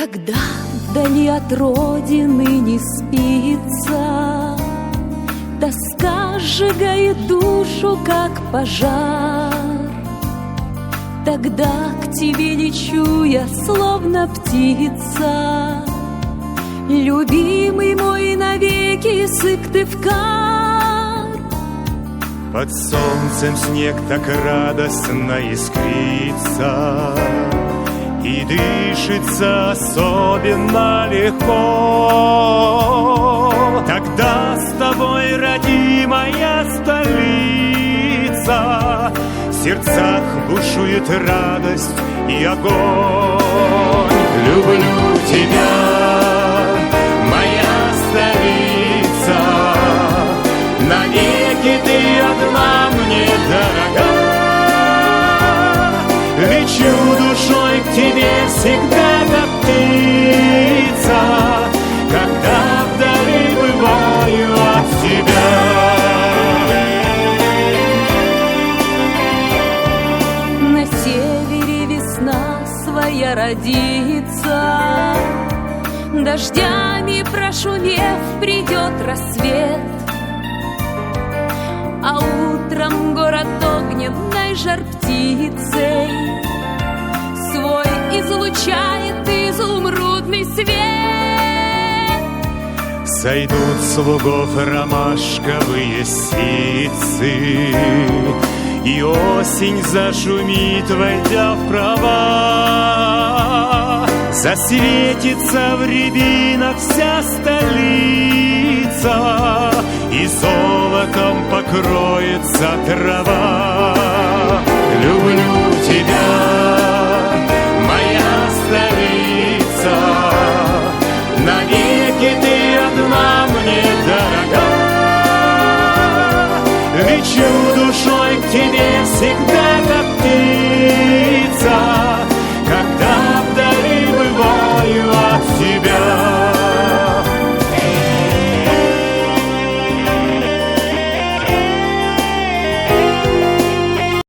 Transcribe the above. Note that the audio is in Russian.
Когда вдали от родины не спится, тоска сжигает душу, как пожар. Тогда к тебе лечу я, словно птица. Любимый мой, навеки Сыктывкар. Под солнцем снег так радостно искрится, и дышится особенно легко. Тогда с тобой, родимая столица, в сердцах бушует радость и огонь. Люблю тебя, моя столица, навеки ты одна мне дорога. Лечу душой к тебе всегда, как птица, когда вдали бываю от тебя. На севере весна своя родится, дождями прошумев, придет рассвет. А утром город огненной жар-птицей свой излучает изумрудный свет. Сойдут с лугов ромашковые сицы, и осень зашумит, войдя в права. Засветится в рябинах вся столица, и золотом покроется трава. Люблю тебя, моя столица, навеки ты одна мне дорога. Лечу душой к тебе всегда, как